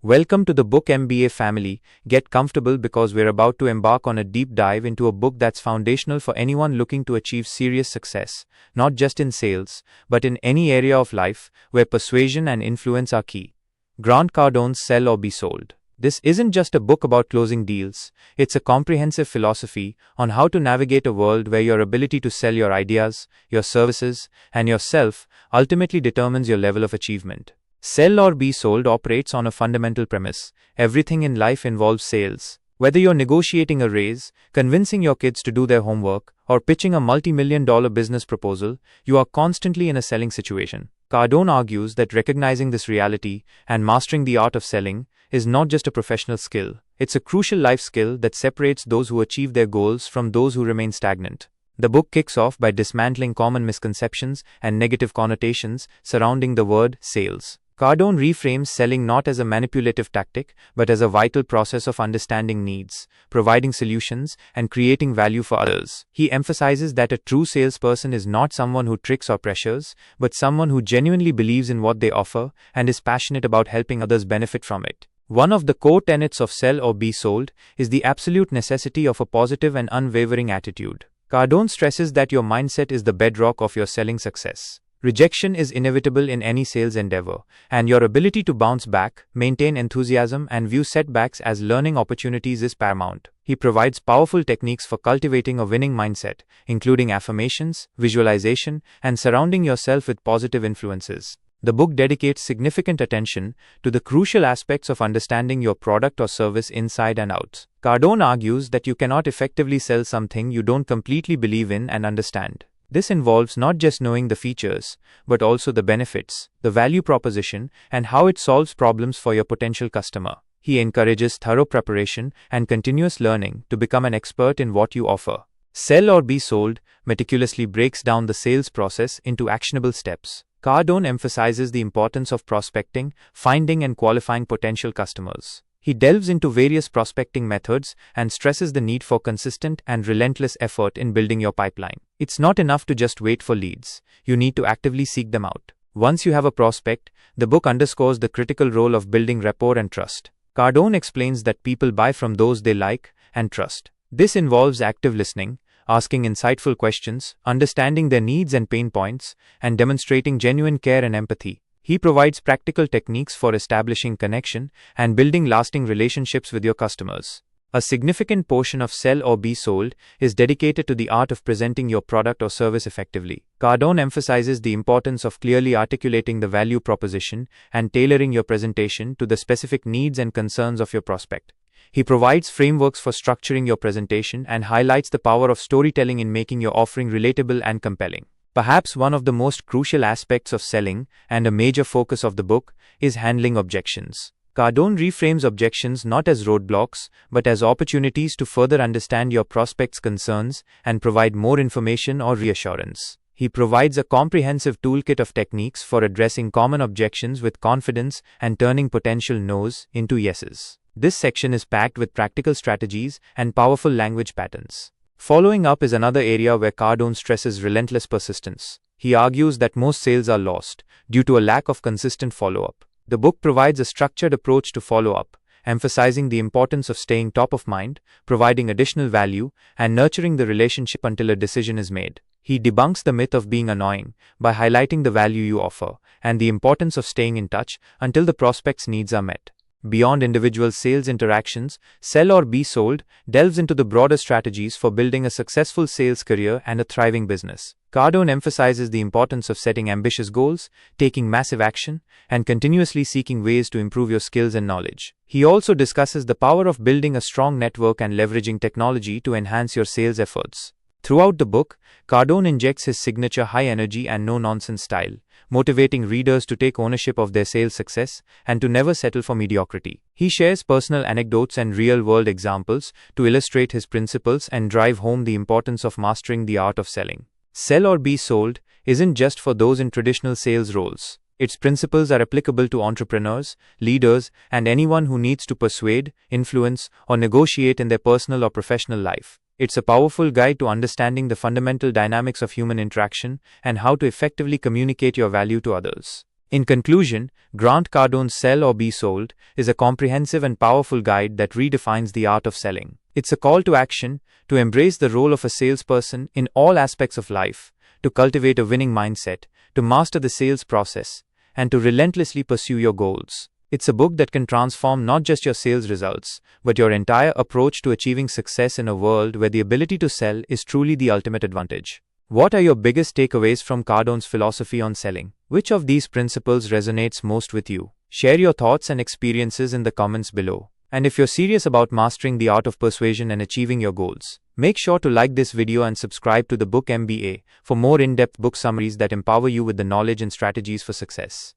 Welcome to the Book MBA family. Get comfortable because we're about to embark on a deep dive into a book that's foundational for anyone looking to achieve serious success, not just in sales, but in any area of life where persuasion and influence are key. Grant Cardone's Sell or Be Sold. This isn't just a book about closing deals, it's a comprehensive philosophy on how to navigate a world where your ability to sell your ideas, your services, and yourself ultimately determines your level of achievement. Sell or Be Sold operates on a fundamental premise. Everything in life involves sales. Whether you're negotiating a raise, convincing your kids to do their homework, or pitching a multi-million-dollar business proposal, you are constantly in a selling situation. Cardone argues that recognizing this reality and mastering the art of selling is not just a professional skill, it's a crucial life skill that separates those who achieve their goals from those who remain stagnant. The book kicks off by dismantling common misconceptions and negative connotations surrounding the word sales. Cardone reframes selling not as a manipulative tactic, but as a vital process of understanding needs, providing solutions, and creating value for others. He emphasizes that a true salesperson is not someone who tricks or pressures, but someone who genuinely believes in what they offer and is passionate about helping others benefit from it. One of the core tenets of Sell or Be Sold is the absolute necessity of a positive and unwavering attitude. Cardone stresses that your mindset is the bedrock of your selling success. Rejection is inevitable in any sales endeavor, and your ability to bounce back, maintain enthusiasm, and view setbacks as learning opportunities is paramount. He provides powerful techniques for cultivating a winning mindset, including affirmations, visualization, and surrounding yourself with positive influences. The book dedicates significant attention to the crucial aspects of understanding your product or service inside and out. Cardone argues that you cannot effectively sell something you don't completely believe in and understand. This involves not just knowing the features, but also the benefits, the value proposition, and how it solves problems for your potential customer. He encourages thorough preparation and continuous learning to become an expert in what you offer. Sell or Be Sold meticulously breaks down the sales process into actionable steps. Cardone emphasizes the importance of prospecting, finding, and qualifying potential customers. He delves into various prospecting methods and stresses the need for consistent and relentless effort in building your pipeline. It's not enough to just wait for leads. You need to actively seek them out. Once you have a prospect, the book underscores the critical role of building rapport and trust. Cardone explains that people buy from those they like and trust. This involves active listening, asking insightful questions, understanding their needs and pain points, and demonstrating genuine care and empathy. He provides practical techniques for establishing connection and building lasting relationships with your customers. A significant portion of Sell or Be Sold is dedicated to the art of presenting your product or service effectively. Cardone emphasizes the importance of clearly articulating the value proposition and tailoring your presentation to the specific needs and concerns of your prospect. He provides frameworks for structuring your presentation and highlights the power of storytelling in making your offering relatable and compelling. Perhaps one of the most crucial aspects of selling, and a major focus of the book, is handling objections. Cardone reframes objections not as roadblocks, but as opportunities to further understand your prospect's concerns and provide more information or reassurance. He provides a comprehensive toolkit of techniques for addressing common objections with confidence and turning potential no's into yeses. This section is packed with practical strategies and powerful language patterns. Following up is another area where Cardone stresses relentless persistence. He argues that most sales are lost due to a lack of consistent follow-up. The book provides a structured approach to follow-up, emphasizing the importance of staying top of mind, providing additional value, and nurturing the relationship until a decision is made. He debunks the myth of being annoying by highlighting the value you offer and the importance of staying in touch until the prospect's needs are met. Beyond individual sales interactions, Sell or Be Sold delves into the broader strategies for building a successful sales career and a thriving business. Cardone emphasizes the importance of setting ambitious goals, taking massive action, and continuously seeking ways to improve your skills and knowledge. He also discusses the power of building a strong network and leveraging technology to enhance your sales efforts. Throughout the book, Cardone injects his signature high-energy and no-nonsense style, motivating readers to take ownership of their sales success and to never settle for mediocrity. He shares personal anecdotes and real-world examples to illustrate his principles and drive home the importance of mastering the art of selling. Sell or Be Sold isn't just for those in traditional sales roles. Its principles are applicable to entrepreneurs, leaders, and anyone who needs to persuade, influence, or negotiate in their personal or professional life. It's a powerful guide to understanding the fundamental dynamics of human interaction and how to effectively communicate your value to others. In conclusion, Grant Cardone's Sell or Be Sold is a comprehensive and powerful guide that redefines the art of selling. It's a call to action, to embrace the role of a salesperson in all aspects of life, to cultivate a winning mindset, to master the sales process, and to relentlessly pursue your goals. It's a book that can transform not just your sales results, but your entire approach to achieving success in a world where the ability to sell is truly the ultimate advantage. What are your biggest takeaways from Cardone's philosophy on selling? Which of these principles resonates most with you? Share your thoughts and experiences in the comments below. And if you're serious about mastering the art of persuasion and achieving your goals, make sure to like this video and subscribe to the Book MBA for more in-depth book summaries that empower you with the knowledge and strategies for success.